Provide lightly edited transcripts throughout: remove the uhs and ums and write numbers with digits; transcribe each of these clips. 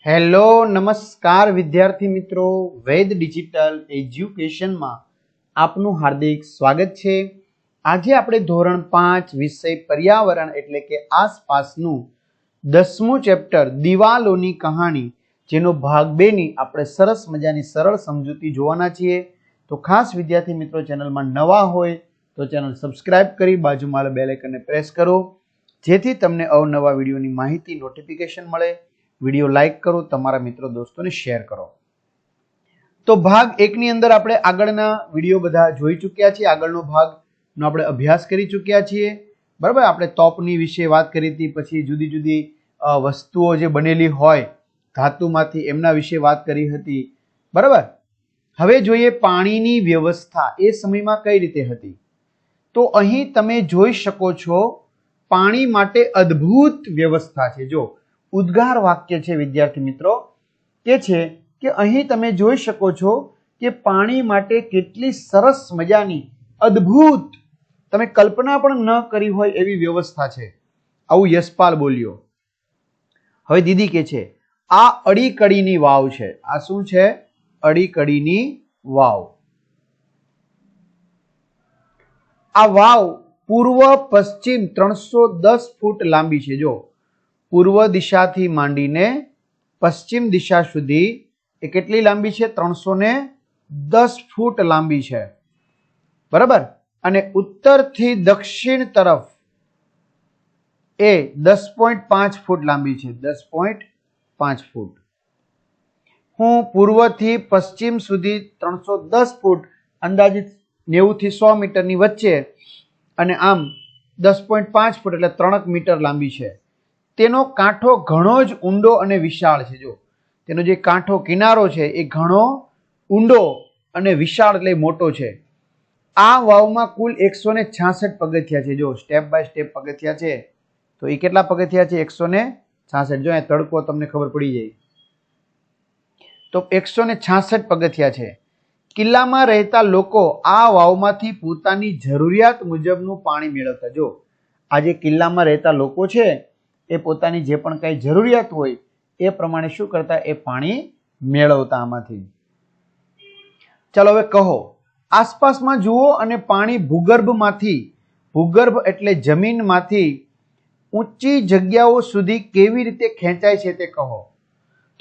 Hello નમસ્કાર વિદ્યાર્થી મિત્રો, વેદ ડિજિટલ એજ્યુકેશનમાં આપનું હાર્દિક સ્વાગત છે। આજે આપણે ધોરણ 5 વિષય પર્યાવરણ એટલે કે આસપાસનું 10મું ચેપ્ટર દિવાલોની કહાણી જેનો ભાગ 2 ની આપણે સરસ મજાની સરળ સમજૂતી જોવાના છીએ। તો ખાસ વિદ્યાર્થી મિત્રો ચેનલમાં નવા હોય તો ચેનલ સબસ્ક્રાઇબ કરી બાજુમાં બેલ આઇકનને પ્રેસ કરો જેથી તમને અવનવા વિડીયોની માહિતી નોટિફિકેશન મળે। વિડીયો લાઈક કરો, તમારા મિત્રો દોસ્તોને શેર કરો। તો ભાગ 1 ની અંદર આપણે આગળના વિડીયો બધા જોઈ ચૂક્યા છીએ, આગળનો ભાગનો આપણે અભ્યાસ કરી ચૂક્યા છીએ, બરાબર। આપણે તોપની વિશે વાત કરી હતી, પછી જુદી જુદી વસ્તુઓ જે બનેલી હોય ધાતુમાંથી એમના વિશે વાત કરી હતી, બરાબર। હવે જોઈએ પાણીની વ્યવસ્થા એ સમયમાં કઈ રીતે હતી। તો અહીં તમે જોઈ શકો છો પાણી માટે અદ્ભુત વ્યવસ્થા છે। જો ઉદ્ગાર વાક્ય છે વિદ્યાર્થી મિત્રો, કે છે કે અહીં તમે જોઈ શકો છો કે પાણી માટે કેટલી સરસ મજાની અદ્ભુત, તમે કલ્પના પણ ન કરી હોય એવી વ્યવસ્થા છે, આવું યશપાલ બોલ્યો। હવે દીદી કે છે આ અડીકડીની વાવ છે। આ શું છે? અડીકડીની વાવ। આ વાવ પૂર્વ પશ્ચિમ 310 ફૂટ લાંબી છે। જો પૂર્વ દિશાથી માંડીને પશ્ચિમ દિશા સુધી એ કેટલી લાંબી છે? 310 ફૂટ લાંબી છે, બરાબર। અને ઉત્તરથી દક્ષિણ તરફ એ 10.5 ફૂટ લાંબી છે, 10.5 ફૂટ। હું પૂર્વથી પશ્ચિમ સુધી 310 ફૂટ, અંદાજિત 90 થી 100 મીટરની વચ્ચે, અને આમ 10.5 ફૂટ એટલે 3 મીટર લાંબી છે। તેનો કાંઠો ઘણો જ ઊંડો અને વિશાળ છે। જો તેનો જે કાંઠો કિનારો છે એ ઘણો ઊંડો અને વિશાળ એટલે મોટો છે। આ વાવમાં કુલ 166 પગથિયા છે। જો સ્ટેપ બાય સ્ટેપ પગથિયા છે, તો એ કેટલા પગથિયા છે? 166। જો અહીં તડકો તમને ખબર પડી જાય તો 166 પગથિયા છે। કિલ્લામાં રહેતા લોકો આ વાવમાંથી પોતાની જરૂરિયાત મુજબનું પાણી મેળવતા। જો આ જે કિલ્લામાં રહેતા લોકો છે એ પોતાની જે પણ કઈ જરૂરિયાત હોય એ પ્રમાણે શું કરતા? એ પાણી મેળવતા આમાંથી। ચાલો હવે કહો, આસપાસમાં જુઓ અને પાણી ભૂગર્ભમાંથી, ભૂગર્ભ એટલે જમીનમાંથી ઊંચી જગ્યાઓ સુધી કેવી રીતે ખેંચાય છે તે કહો।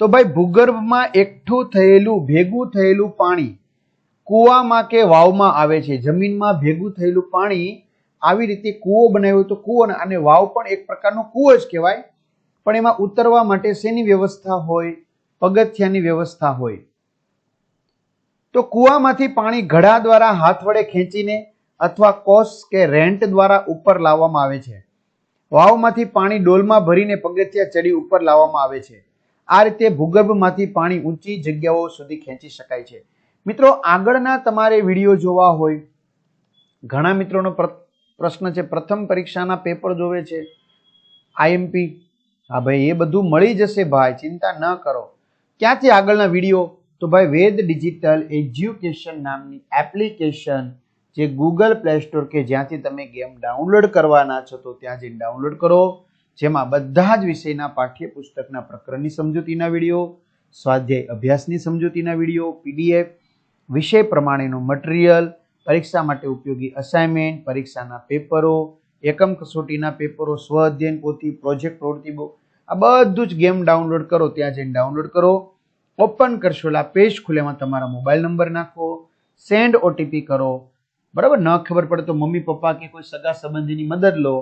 તો ભાઈ ભૂગર્ભમાં એકઠું થયેલું, ભેગું થયેલું પાણી કૂવામાં કે વાવમાં આવે છે। જમીનમાં ભેગું થયેલું પાણી આવી રીતે કૂવો બનાવ્યો તો કૂવો, અને વાવ પણ એક પ્રકારનો કૂવો જ કહેવાય, પણ એમાં ઉતરવા માટે શેની વ્યવસ્થા હોય? પગથિયાની વ્યવસ્થા હોય। તો કૂવામાંથી પાણી ઘડા દ્વારા હાથ વડે ખેંચીને અથવા કોસ કે રેન્ટ દ્વારા ઉપર લાવવામાં આવે છે। વાવમાંથી પાણી ડોલમાં ભરીને પગથિયા ચડી ઉપર લાવવામાં આવે છે। આ રીતે ભૂગર્ભમાંથી પાણી ઊંચી જગ્યાઓ સુધી ખેંચી શકાય છે। મિત્રો આગળના તમારે વિડીયો જોવા હોય, ઘણા મિત્રોનો પ્રશ્ન છે પ્રથમ પરીક્ષાના પેપર જોવે છે, આઈએમપી, હા ભાઈ એ બધું મળી જશે ભાઈ, ચિંતા ન કરો। ક્યાંથી આગળના વિડીયો? તો ભાઈ વેદ ડિજિટલ એજ્યુકેશન નામની એપ્લિકેશન જે ગૂગલ પ્લે સ્ટોર કે જ્યાંથી તમે ગેમ ડાઉનલોડ કરવાના છો તો ત્યાં જઈને ડાઉનલોડ કરો, જેમાં બધા જ વિષયના પાઠ્યપુસ્તકના પ્રકરણની સમજૂતીના વિડીયો, સ્વાધ્યાય અભ્યાસની સમજૂતીના વિડીયો, પીડીએફ, વિષય પ્રમાણેનું મટીરિયલ, પરીક્ષા માટે ઉપયોગી અસાઇનમેન્ટ, પરીક્ષાના પેપરો, એકમ કસોટીના પેપરો, સ્વ અધ્યયન પોથી, પ્રોજેક્ટ પ્રવૃત્તિ બુક, આ બધું જ ગેમ ડાઉનલોડ કરો, ત્યાં જઈને ડાઉનલોડ કરો। ઓપન કરશો એટલે આ પેજ ખુલે, એમાં તમારા મોબાઈલ નંબર નાખો, સેન્ડ ઓટીપી કરો, બરાબર। ન ખબર પડે તો મમ્મી પપ્પા કે કોઈ સગા સંબંધીની મદદ લો,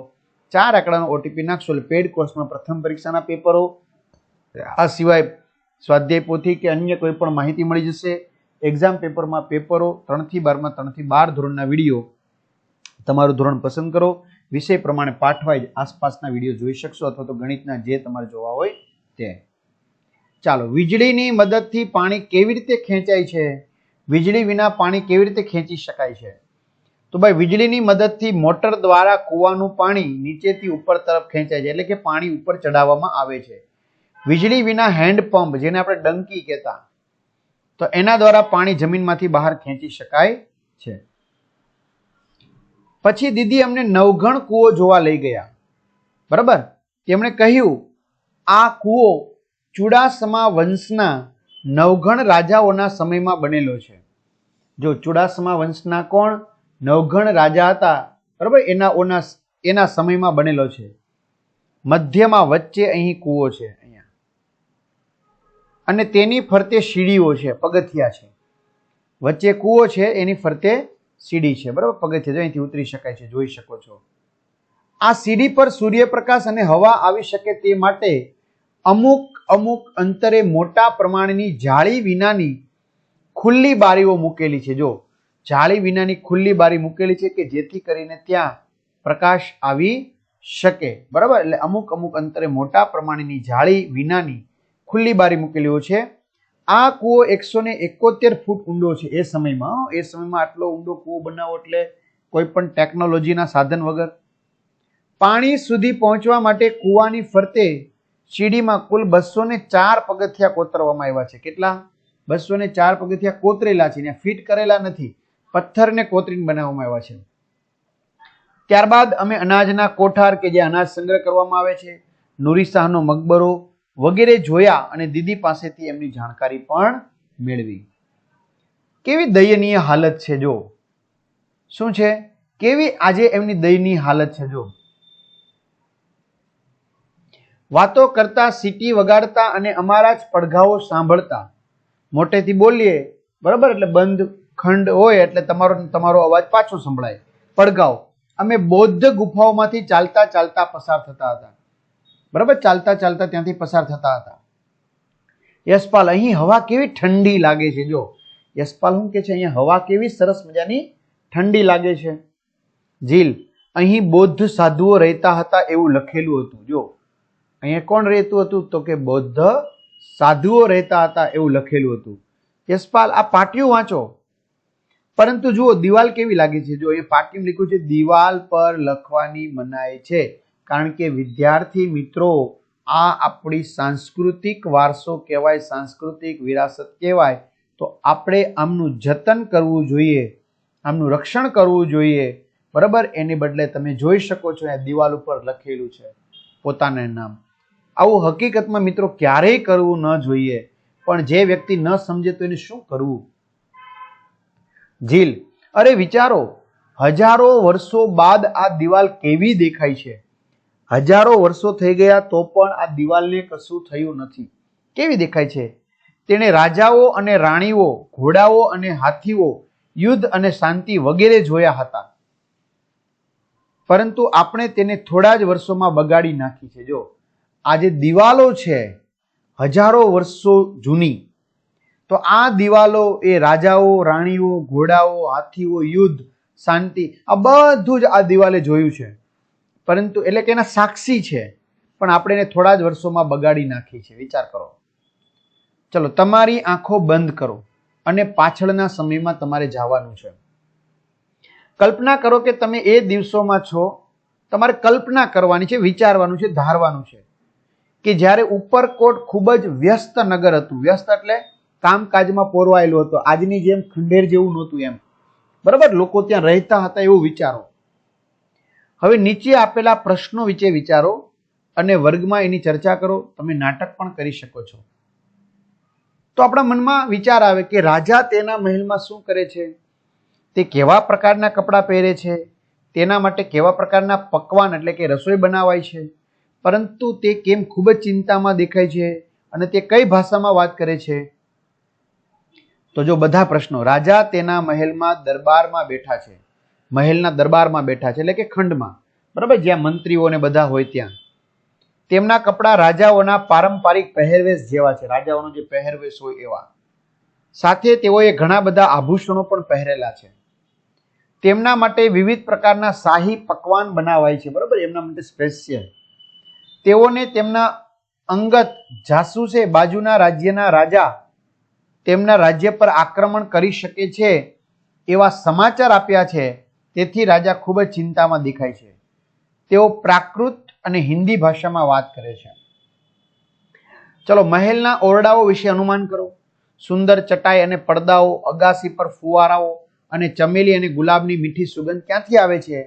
4 આંકડાનો ઓટીપી નાખશો એટલે પેડ કોર્સમાં પ્રથમ પરીક્ષાના પેપરો, આ સિવાય સ્વાધ્યાય પોથી કે અન્ય કોઈ પણ માહિતી મળી જશે। એક્ઝામ પેપરમાં પેપરો 3 થી 12 માં 3 થી 12 ધોરણના વિડીયો, તમારું ધોરણ પસંદ કરો, વિષય પ્રમાણે પાઠ વાઇઝ આસપાસના વિડીયો જોઈ શકશો, અથવા તો ગણિતના જે તમારે જોવા હોય તે। ચાલો, વીજળીની મદદથી પાણી કેવી રીતે ખેંચાય છે? વીજળી વિના પાણી કેવી રીતે ખેંચી શકાય છે? તો ભાઈ વીજળીની મદદથી મોટર દ્વારા કૂવાનું પાણી નીચેથી ઉપર તરફ ખેંચાય છે, એટલે કે પાણી ઉપર ચડાવવામાં આવે છે। વીજળી વિના હેન્ડપંપ, જેને આપણે ડંકી કહેતા, તો એના દ્વારા પાણી જમીનમાંથી બહાર ખેંચી શકાય છે। પછી દીદી અમને નવઘણ કૂવો જોવા લઈ ગયા, બરાબર। તેમણે કહ્યું આ કૂવો ચુડાસમા વંશના નવઘણ રાજાઓના સમયમાં બનેલો છે. જો ચુડાસમા વંશના કોણ નવઘણ રાજા હતા, બરાબર, એના સમયમાં બનેલો છે. મધ્યમાં વચ્ચે અહીં કૂવો છે અહીંયા, અને તેની ફરતે સીડીઓ છે, પગથિયા છે. વચ્ચે કૂવો છે, એની ફરતે સીડી છે, બરાબર, પગથિયા. અહીંથી ઉતરી શકાય છે, જોઈ શકો છો. આ સીડી પર સૂર્યપ્રકાશ અને હવા આવી શકે તે માટે અમુક અંતરે મોટા પ્રમાણની જાળી વિનાની ખુલ્લી બારીઓ મૂકેલી છે. જો જાળી વિનાની ખુલ્લી બારી મૂકેલી છે કે જેથી કરીને ત્યાં પ્રકાશ આવી શકે, બરાબર. એટલે અમુક અંતરે મોટા પ્રમાણની જાળી વિનાની ખુલ્લી બારી મૂકેલી છે. આ કૂવો 171 ફૂટ ઊંડો છે. એ સમયમાં આટલો ઊંડો કૂવો બનાવો એટલે કોઈ પણ ટેકનોલોજીના સાધન વગર. પાણી સુધી પહોંચવા માટે કૂવાની ફરતે સીડીમાં કુલ 204 પગથિયા કોતરવામાં આવ્યા છે. કેટલા? 204 પગથિયા કોતરેલા છે, ત્યાં ફિટ કરેલા નથી, પથ્થરને કોતરીને બનાવવામાં આવ્યા છે. ત્યારબાદ અમે અનાજના કોઠાર કે જે અનાજ સંગ્રહ કરવામાં આવે છે, નુરી શાહનો મકબરો વગેરે જોયા અને દીદી પાસેથી એમની જાણકારી પણ મેળવી. કેવી દયનીય હાલત છે. જો શું છે, કેવી આજે એમની દયનીય હાલત છે. જો વાતો કરતા, સીટી વગાડતા અને અમારા જ પડઘાઓ સાંભળતા, મોટેથી બોલીએ, બરાબર, એટલે બંધ ખંડ હોય એટલે તમારો અવાજ પાછો સંભળાય, પડઘાઓ. અમે બૌદ્ધ ગુફાઓમાંથી ચાલતા પસાર થતા હતા, બરાબર, ચાલતા ત્યાંથી પસાર થતા હતા. યશપાલ, અહીં હવા કેવી ઠંડી લાગે છે. જો યશપાલ શું કે છે, અહીંયા હવા કેવી સરસ મજાની ઠંડી લાગે છે. જીલ, અહીં બૌદ્ધ સાધુઓ રહેતા હતા એવું લખેલું હતું. જો અહીંયા કોણ રહેતું હતું? તો કે બૌદ્ધ સાધુઓ રહેતા હતા એવું લખેલું હતું. યશપાલ, આ પાટિયું વાંચો. પરંતુ જુઓ દિવાલ કેવી લાગે છે. જો એ પાટિયું લખ્યું છે, દિવાલ પર લખવાની મનાઈ છે, કારણ કે વિદ્યાર્થી મિત્રો, આ આપણી સાંસ્કૃતિક વારસો કહેવાય, સાંસ્કૃતિક વિરાસત કહેવાય. તો આપણે આમનું જતન કરવું જોઈએ, આમનું રક્ષણ કરવું જોઈએ, બરાબર. એની બદલે તમે જોઈ શકો છો આ દિવાલ ઉપર લખેલું છે પોતાના નામ. આવું હકીકતમાં મિત્રો ક્યારેય કરવું ન જોઈએ, પણ જે વ્યક્તિ ન સમજે તો એને શું કરવું? જીલ, અરે વિચારો, હજારો વર્ષો બાદ આ દિવાલ કેવી દેખાય છે. હજારો વર્ષો થઈ ગયા તો પણ આ દિવાલને કશું થયું નથી. કેવી દેખાય છે? તેણે રાજાઓ અને રાણીઓ, ઘોડાઓ અને હાથીઓ, યુદ્ધ અને શાંતિ વગેરે જોયા હતા, પરંતુ આપણે તેને થોડા જ વર્ષોમાં બગાડી નાખી છે. જો આ જે દિવાલો છે હજારો વર્ષો જૂની, તો આ દિવાલો એ રાજાઓ, રાણીઓ, ઘોડાઓ, હાથીઓ, યુદ્ધ, શાંતિ, આ બધું જ આ દિવાલે જોયું છે, પરંતુ એટલે કે એના સાક્ષી છે, પણ આપણે એને થોડા જ વર્ષોમાં બગાડી નાખી છે. વિચાર કરો. ચલો, તમારી આંખો બંધ કરો અને પાછળના સમયમાં તમારે જવાનું છે. કલ્પના કરો કે તમે એ દિવસોમાં છો. તમારે કલ્પના કરવાની છે, વિચારવાનું છે, ધારવાનું છે કે જ્યારે ઉપરકોટ ખૂબ જ વ્યસ્ત નગર હતું. વ્યસ્ત એટલે કામકાજમાં પોરવાયેલું હતું, આજની જેમ ખંડેર જેવું નહોતું એમ, બરાબર, લોકો ત્યાં રહેતા હતા એવું વિચારો. હવે નીચે આપેલા પ્રશ્નો વિશે વિચારો અને વર્ગમાં એની ચર્ચા કરો. તમે નાટક પણ કરી શકો છો. તો આપણા મનમાં વિચાર આવે કે રાજા તેના મહેલમાં શું કરે છે, તે કેવા પ્રકારના કપડાં પહેરે છે, તેના માટે કેવા પ્રકારના પકવાન એટલે કે રસોઈ બનાવાય છે, પરંતુ તે કેમ ખૂબ જ ચિંતામાં દેખાય છે અને તે કઈ ભાષામાં વાત કરે છે. તો જો બધા પ્રશ્નો, રાજા તેના મહેલમાં દરબારમાં બેઠા છે, મહેલના દરબારમાં બેઠા છે એટલે કે ખંડમાં, બરાબર, જ્યાં મંત્રીઓને બધા હોય ત્યાં. તેમના કપડા રાજાઓના પારંપરિક પહેરવેશ જેવા છે, રાજાઓનો જે પહેરવેશ હોય એવા. સાથે તેઓએ ઘણા બધા આભૂષણો પણ પહેરેલા છે. તેમના માટે વિવિધ પ્રકારના શાહી પકવાન બનાવાય છે, બરાબર, એમના માટે સ્પેશિયલ. તેઓને તેમના અંગત જાસૂસે બાજુના રાજ્યના રાજા તેમના રાજ્ય પર આક્રમણ કરી શકે છે એવા સમાચાર આપ્યા છે. તેથી રાજા ખૂબ જ ચિંતામાં દેખાય છે. તેઓ પ્રાકૃત અને હિન્દી ભાષામાં વાત કરે છે. ચલો, મહેલના ઓરડાઓ વિશે અનુમાન કરો. સુંદર ચટાઈ અને પડદાઓ, અગાસી પર ફુવારાઓ અને ચમેલી અને ગુલાબની મીઠી સુગંધ ક્યાંથી આવે છે?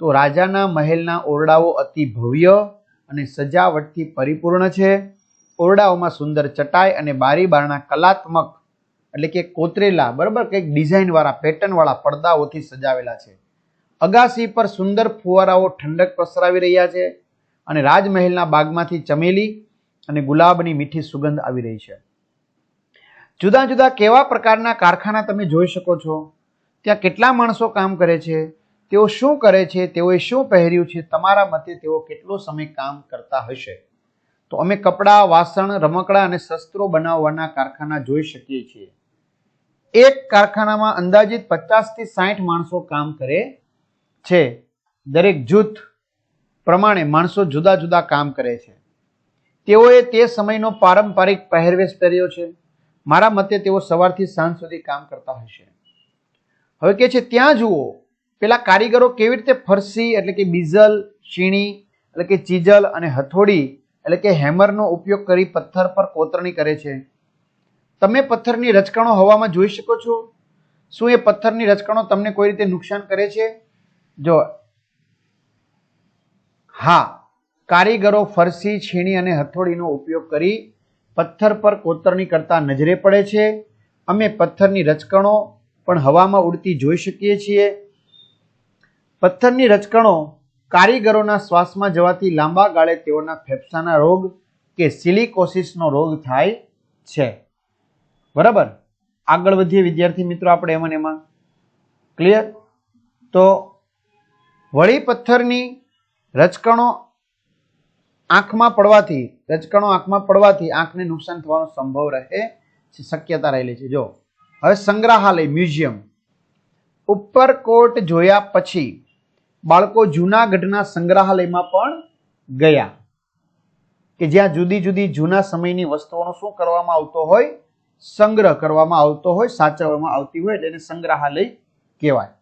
તો રાજાના મહેલના ઓરડાઓ અતિ ભવ્ય અને સજાવટથી પરિપૂર્ણ છે. ઓરડાઓમાં સુંદર ચટાઈ અને બારી બારણા કલાત્મક એટલે કે કોતરેલા, બરાબર, કંઈક ડિઝાઇન વાળા, પેટર્ન વાળા પડદાઓથી સજાવેલા છે. અગાસી પર સુંદર ફુવારાઓ ઠંડક પ્રસરાવી રહ્યા છે અને રાજમહેલના બાગમાંથી ચમેલી અને ગુલાબની મીઠી સુગંધ આવી રહી છે. જુદા જુદા કેવા પ્રકારના કારખાના તમે જોઈ શકો છો. ત્યાં કેટલા માણસો કામ કરે છે, તેઓ શું કરે છે, તેઓએ શું પહેર્યું છે, તમારા મતે તેઓ કેટલો સમય કામ કરતા હશે? તો અમે કપડાં, વાસણ, રમકડા અને શસ્ત્રો બનાવવાના કારખાના જોઈ શકીએ છીએ. એક કારખાનામાં અંદાજિત 50 થી 60 માણસો કામ કરે છે. દરેક જૂથ પ્રમાણે માણસો જુદા જુદા કામ કરે છે. તેઓએ તે સમયનો પારંપરિક પહેરવેશ પહેર્યો છે. મારા મતે તેઓ સવારથી સાંજ સુધી કામ કરતા હશે. હવે કે છે ત્યાં જુઓ, પેલા કારીગરો કેવી રીતે ફરસી એટલે કે બીઝલ, શીણી એટલે કે ચીજલ અને હથોડી એટલે કે હેમરનો ઉપયોગ કરી પથ્થર પર કોતરણી કરે છે. તમે પથ્થરની રચકણો હવામાં જોઈ શકો છો. શું એ પથ્થરની રચકણો તમને કોઈ રીતે નુકસાન કરે છે? જો હા, કારીગરો ફરસી, છીણી અને હથોડીનો ઉપયોગ કરી પથ્થર પર કોતરણી કરતા નજરે પડે છે. અમે પથ્થરની રચકણો પણ હવામાં ઉડતી જોઈ શકીએ છીએ. પથ્થરની રચકણો કારીગરોના શ્વાસમાં જવાથી લાંબા ગાળે તેઓના ફેફસાના રોગ કે સિલિકોસિસનો રોગ થાય છે. બરાબર, આગળ વધીએ વિદ્યાર્થી મિત્રો આપણે એમાં ક્લિયર. તો વળી પથ્થરની રચકણો આંખમાં પડવાથી આંખને નુકસાન થવાનો સંભવ રહે છે, શક્યતા રહેલી છે. જો હવે સંગ્રહાલય, મ્યુઝિયમ. ઉપરકોટ જોયા પછી બાળકો જૂનાગઢના સંગ્રહાલયમાં પણ ગયા કે જ્યાં જુદી જુદી જૂના સમયની વસ્તુઓનો શું કરવામાં આવતો હોય? સંગ્રહ કરવામાં આવતો હોય, સાચવવામાં આવતી હોય, એટલે સંગ્રહાલય કહેવાય.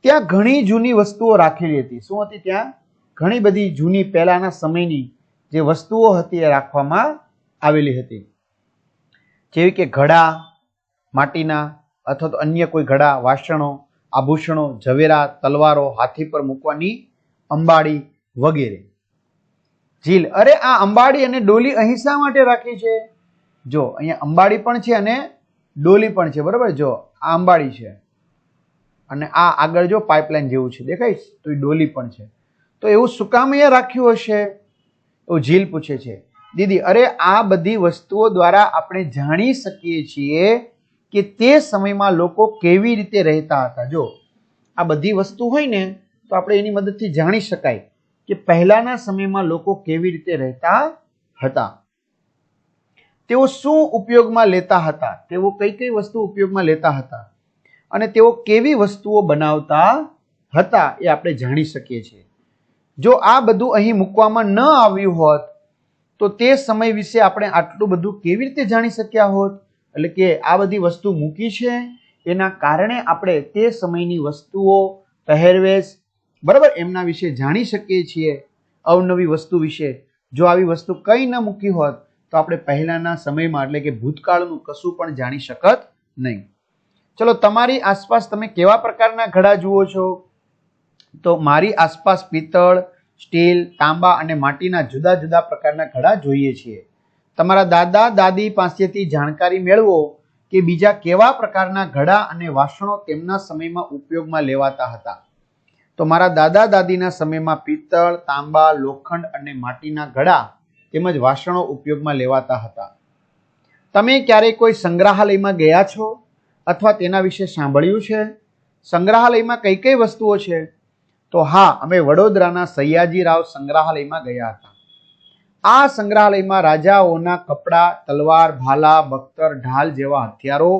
ત્યાં ઘણી જૂની વસ્તુઓ રાખેલી હતી. શું હતી? ત્યાં ઘણી બધી જૂની પહેલાના સમયની જે વસ્તુઓ હતી એ રાખવામાં આવેલી હતી, જેવી કે ઘડા માટીના અથવા તો અન્ય કોઈ ઘડા, વાસણો, આભૂષણો, ઝવેરા, તલવારો, હાથી પર મૂકવાની અંબાડી વગેરે. ઝીલ, અરે આ અંબાડી અને ડોલી અહીં શા માટે રાખી છે? જો અહીંયા અંબાડી પણ છે અને ડોલી પણ છે. બરાબર, જો આ અંબાડી છે અને આ આગળ જો પાઇપલાઇન જેવું છે, દેખાય તો એ ડોલી પણ છે. તો એવું શું કામ અહીંયા રાખ્યું હશે? એવું ઝીલ પૂછે છે. દીદી, અરે આ બધી વસ્તુઓ દ્વારા આપણે જાણી શકીએ છીએ કે તે સમયમાં લોકો કેવી રીતે રહેતા હતા. જો આ બધી વસ્તુ હોય ને તો આપણે એની મદદથી જાણી શકાય કે પહેલાના સમયમાં લોકો કેવી રીતે રહેતા હતા, તેઓ શું ઉપયોગમાં લેતા હતા, તેઓ કઈ કઈ વસ્તુ ઉપયોગમાં લેતા હતા અને તેઓ કેવી વસ્તુઓ બનાવતા હતા એ આપણે જાણી શકીએ છીએ. જો આ બધું અહીં મૂકવામાં ન આવ્યું હોત તો તે સમય વિશે આપણે આટલું બધું કેવી રીતે જાણી શક્યા હોત? એટલે કે આ બધી વસ્તુ મૂકી છે એના કારણે આપણે તે સમયની વસ્તુઓ, પહેરવેશ, બરાબર, એમના વિશે જાણી શકીએ છીએ, અવનવી વસ્તુ વિશે. જો આવી વસ્તુ કંઈ ન મૂકી હોત તો આપણે પહેલાના સમયમાં એટલે કે ભૂતકાળનું કશું પણ જાણી શકત નહીં. ચલો, તમારી આસપાસ તમે કેવા પ્રકારના ઘડા જુઓ છો? તો મારી આસપાસ પિત્તળ, સ્ટીલ, તાંબા અને માટીના જુદા જુદા પ્રકારના ઘડા જોઈએ છીએ. તમારા દાદા દાદી પાસેથી જાણકારી મેળવો કે બીજા કેવા પ્રકારના ઘડા અને વાસણો તેમના સમયમાં ઉપયોગમાં લેવાતા હતા. તો મારા દાદા દાદીના સમયમાં પિત્તળ, તાંબા, લોખંડ અને માટીના ઘડા તેમજ વાસણો ઉપયોગમાં લેવાતા હતા. તમે ક્યારેય કોઈ સંગ્રહાલયમાં ગયા છો અથવા તેના વિશે સાંભળ્યું છે? સંગ્રહાલયમાં કઈ કઈ વસ્તુઓ છે? તો હા, અમે વડોદરાના સયાજીરાવ સંગ્રહાલયમાં ગયા હતા. આ સંગ્રહાલયમાં રાજાઓના કપડાં, તલવાર, ભાલા, બખ્તર, ઢાલ જેવા હથિયારો,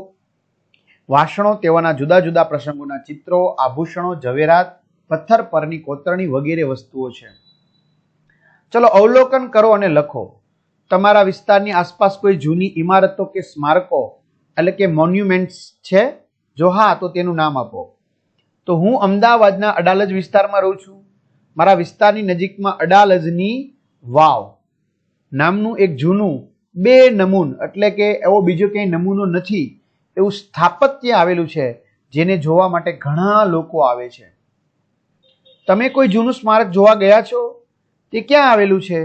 વાસણો, તેઓના જુદા જુદા પ્રસંગોના ચિત્રો, આભૂષણો, ઝવેરાત, પથ્થર પરની કોતરણી વગેરે વસ્તુઓ છે. ચલો, અવલોકન કરો અને લખો. તમારા વિસ્તારની આસપાસ કોઈ જૂની ઇમારતો કે સ્મારકો એટલે કે મોન્યુમેન્ટ્સ છે? જો હા, તો તેનું નામ આપો. તો હું અમદાવાદના અડાલજ વિસ્તારમાં રહું છું. મારા વિસ્તારની નજીકમાં અડાલજની વાવ નામનું એક જૂનું 2 નમૂન એટલે કે એવો બીજો ક્યાંય નમૂનો નથી એવું સ્થાપત્ય આવેલું છે, જેને જોવા માટે ઘણા લોકો આવે છે. તમે કોઈ જૂનું સ્મારક જોવા ગયા છો? તે ક્યાં આવેલું છે?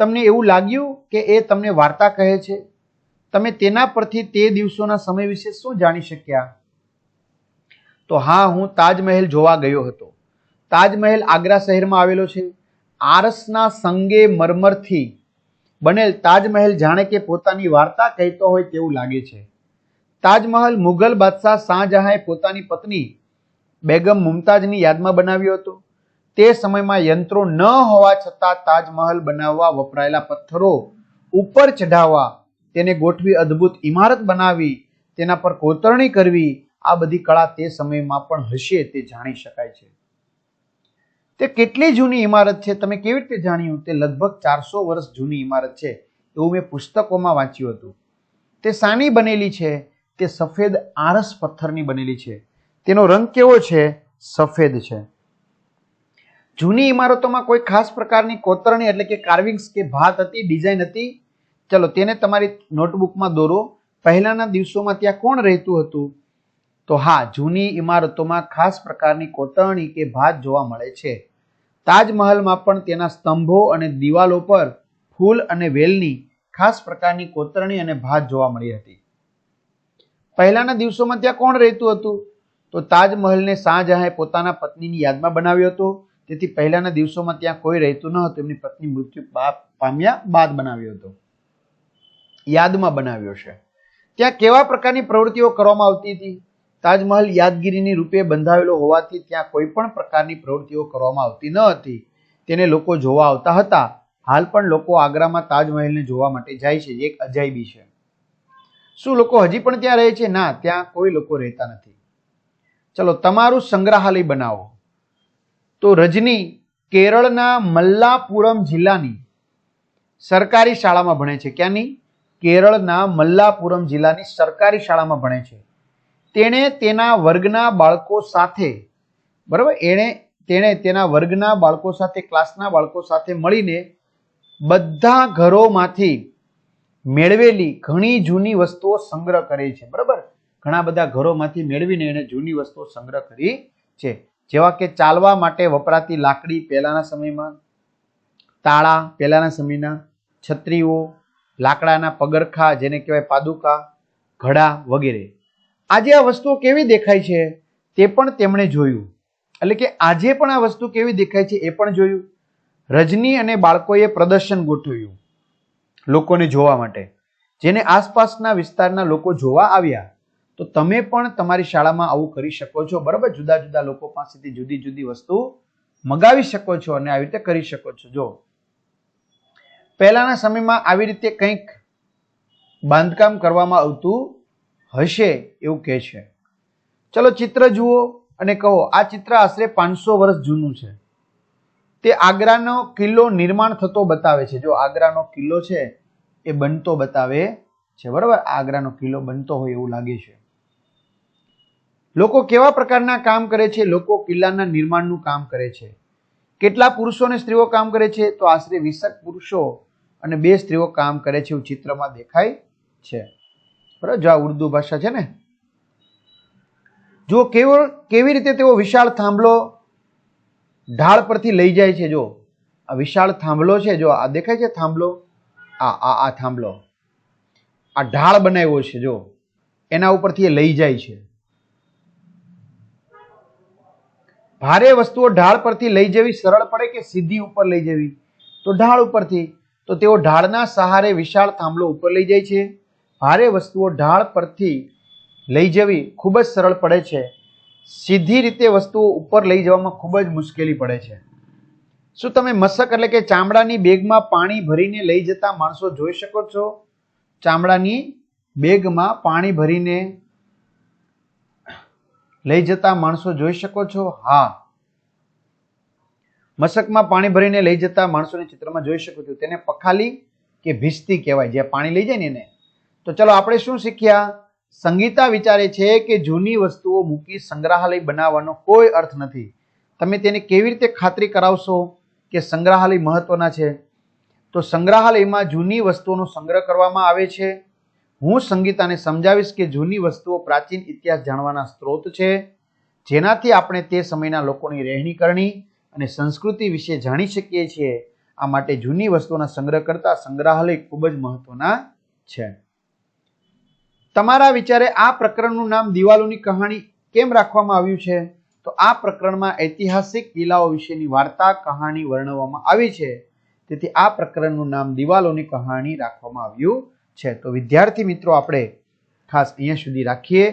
તમને એવું લાગ્યું કે એ તમને વાર્તા કહે છે? તમે તેના પરથી તે દિવસોના સમય વિશે શું જાણી શક્યા? તો હા, હું તાજમહેલ જોવા ગયો હતો. તાજમહેલ આગ્રા શહેરમાં આવેલો છે. આરસના સંગે મરમરથી બનેલ તાજમહેલ જાણે કે પોતાની વાર્તા કહેતો હોય તેવું લાગે છે. તાજમહેલ મુઘલ બાદશાહ શાહજહાંએ પોતાની પત્ની બેગમ મુમતાઝની યાદમાં બનાવ્યો હતો. તે સમયમાં યંત્રો ન હોવા છતાં તાજમહેલ બનાવવા વપરાયેલા પથ્થરો ઉપર ચઢાવવા, તેને ગોઠવી અદ્ભુત ઇમારત બનાવી, તેના પર કોતરણી કરવી, આ બધી કળા તે સમયમાં પણ હશે તે જાણી શકાય છે. તે કેટલી જૂની ઇમારત છે તમે કેવી રીતે જાણ્યું? તે લગભગ 400 વર્ષ જૂની ઇમારત છે એવું મેં પુસ્તકોમાં વાંચ્યું હતું. તે શાની બનેલી છે? તે સફેદ આરસ પથ્થરની બનેલી છે. તેનો રંગ કેવો છે? સફેદ છે. જૂની ઇમારતોમાં કોઈ ખાસ પ્રકારની કોતરણી એટલે કે કાર્વિંગ્સ કે ભાત હતી, ડિઝાઇન હતી? ચલો તેને તમારી નોટબુકમાં દોરો. પહેલાના દિવસોમાં ત્યાં કોણ રહેતું હતું? તો હા, જૂની ઇમારતોમાં ખાસ પ્રકારની કોતરણી કે ભાત જોવા મળે છે. તાજમહેલમાં પણ તેના સ્તંભો અને દિવાલો પર ફૂલ અને વેલની ખાસ પ્રકારની કોતરણી અને ભાત જોવા મળી હતી. પહેલાના દિવસોમાં ત્યાં કોણ રહેતું હતું? તો તાજમહેલને શાહજહાંએ પોતાના પત્નીની યાદમાં બનાવ્યો હતો. તેથી પહેલાના દિવસોમાં ત્યાં કોઈ રહેતું ન હતું. એમની પત્ની મૃત્યુ પામ્યા બાદ બનાવ્યો હતો, યાદમાં બનાવ્યો છે. ત્યાં કેવા પ્રકારની પ્રવૃત્તિઓ કરવામાં આવતી હતી? તાજમહેલ યાદગીરીની રૂપે બંધાવેલો હોવાથી ત્યાં કોઈ પણ પ્રકારની પ્રવૃત્તિઓ કરવામાં આવતી ન હતી. તેને લોકો જોવા આવતા હતા. હાલ પણ લોકો આગ્રામાં તાજમહેલને જોવા માટે જાય છે, જે એક અજાયબી છે. શું લોકો હજી પણ ત્યાં રહે છે? ના, ત્યાં કોઈ લોકો રહેતા નથી. ચલો, તમારું સંગ્રહાલય બનાવો. તો રજની કેરળના મલ્લાપુરમ જિલ્લાની સરકારી શાળામાં ભણે છે. ક્યાંની? કેરળના મલ્લાપુરમ જિલ્લાની સરકારી શાળામાં ભણે છે. તેણે તેના વર્ગના બાળકો સાથે, બરાબર, તેણે તેના વર્ગના બાળકો સાથે, ક્લાસના બાળકો સાથે મળીને બધા ઘરોમાંથી મેળવેલી ઘણી જૂની વસ્તુઓ સંગ્રહ કરે છે. બરાબર, ઘણા બધા ઘરોમાંથી મેળવીને એને જૂની વસ્તુઓ સંગ્રહ કરી છે. જેવા કે ચાલવા માટે વપરાતી લાકડી પહેલાના સમયમાં, તાળા પહેલાના સમયના, છત્રીઓ, લાકડાના પગરખા જેને કહેવાય પાદુકા, ઘડા વગેરે. આજે આ વસ્તુઓ કેવી દેખાય છે તે પણ તેમણે જોયું. એટલે કે આજે પણ આ વસ્તુ કેવી દેખાય છે એ પણ જોયું. રજની અને બાળકોએ પ્રદર્શન ગોઠવ્યું લોકોને જોવા માટે, જેને આસપાસના વિસ્તારના લોકો જોવા આવ્યા. તો તમે પણ તમારી શાળામાં આવું કરી શકો છો. બરાબર, જુદા જુદા લોકો પાસેથી જુદી જુદી વસ્તુ મંગાવી શકો છો અને આવી રીતે કરી શકો છો. જો પહેલાના સમયમાં આવી રીતે કંઈક બાંધકામ કરવામાં આવતું હશે એવું કહે છે. ચલો, ચિત્ર જુઓ અને કહો. આ ચિત્ર આશરે 500 વર્ષ જૂનું છે. તે આગ્રાનો કિલ્લો નિર્માણ થતો બતાવે છે. જો આગ્રાનો કિલ્લો છે એ બનતો બતાવે છે. બરાબર, આગ્રાનો કિલ્લો બનતો હોય એવું લાગે છે. લોકો કેવા પ્રકારના કામ કરે છે? લોકો કિલ્લાના નિર્માણનું કામ કરે છે. કેટલા પુરુષો અને સ્ત્રીઓ કામ કરે છે? તો આશરે 20 પુરુષો અને 2 સ્ત્રીઓ કામ કરે છે એવું ચિત્રમાં દેખાય છે. બરાબર, જો આ ઉર્દુ ભાષા છે ને. જો કેવી રીતે તેઓ વિશાળ થાંભલો ઢાળ પરથી લઈ જાય છે. જો આ વિશાળ થાંભલો છે, જો આ દેખાય છે થાંભલો, આ થાંભલો, આ ઢાળ બનાવ્યો છે, જો એના ઉપરથી એ લઈ જાય છે. ભારે વસ્તુઓ ઢાળ પરથી લઈ જવી સરળ પડે કે સીધી ઉપર લઈ જવી? તો ઢાળ ઉપરથી. તો તેઓ ઢાળના સહારે વિશાળ થાંભલો ઉપર લઈ જાય છે. ભારે વસ્તુઓ ઢાળ પરથી લઈ જવી ખૂબ જ સરળ પડે છે. સીધી રીતે વસ્તુઓ ઉપર લઈ જવામાં ખૂબ જ મુશ્કેલી પડે છે. શું તમે મશક એટલે કે ચામડાની બેગમાં પાણી ભરીને લઈ જતા માણસો જોઈ શકો છો? ચામડાની બેગમાં પાણી ભરીને લઈ જતા માણસો જોઈ શકો છો? હા, મશકમાં પાણી ભરીને લઈ જતા માણસોને ચિત્રમાં જોઈ શકો છો. તેને પખાલી કે ભીસ્તી કહેવાય, જે પાણી લઈ જાય ને એને. તો ચલો, આપણે શું શીખ્યા? સંગીતા વિચારે છે કે જૂની વસ્તુઓ મૂકી સંગ્રહાલય બનાવવાનો કોઈ અર્થ નથી. તમે તેને કેવી રીતે ખાતરી કરાવશો કે સંગ્રહાલય મહત્વના છે? તો સંગ્રહાલયમાં જૂની વસ્તુઓનો સંગ્રહ કરવામાં આવે છે. હું સંગીતાને સમજાવીશ કે જૂની વસ્તુઓ પ્રાચીન ઇતિહાસ જાણવાના સ્ત્રોત છે, જેનાથી આપણે તે સમયના લોકોની રહેણી કરણી અને સંસ્કૃતિ વિશે જાણી શકીએ છીએ. આ માટે જૂની વસ્તુઓના સંગ્રહ કરતા સંગ્રહાલય ખૂબ જ મહત્વના છે. તમારા વિચારે આ પ્રકરણનું નામ દિવાલોની કહાણી કેમ રાખવામાં આવ્યું છે? તો આ પ્રકરણમાં ઐતિહાસિક કિલ્લાઓ વિશેની વાર્તા કહાણી વર્ણવવામાં આવી છે, તેથી આ પ્રકરણનું નામ દિવાલોની કહાણી રાખવામાં આવ્યું છે. તો વિદ્યાર્થી મિત્રો, આપણે ખાસ અહીંયા સુધી રાખીએ,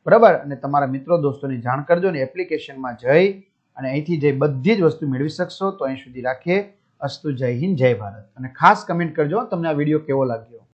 બરાબર. અને તમારા મિત્રો દોસ્તોને જાણ કરજો ને એપ્લિકેશનમાં જઈ અને અહીંથી જે બધી જ વસ્તુ મેળવી શકશો. તો અહીં સુધી રાખીએ. અસ્તુ. જય હિન્દ, જય ભારત. અને ખાસ કમેન્ટ કરજો તમને આ વિડીયો કેવો લાગ્યો.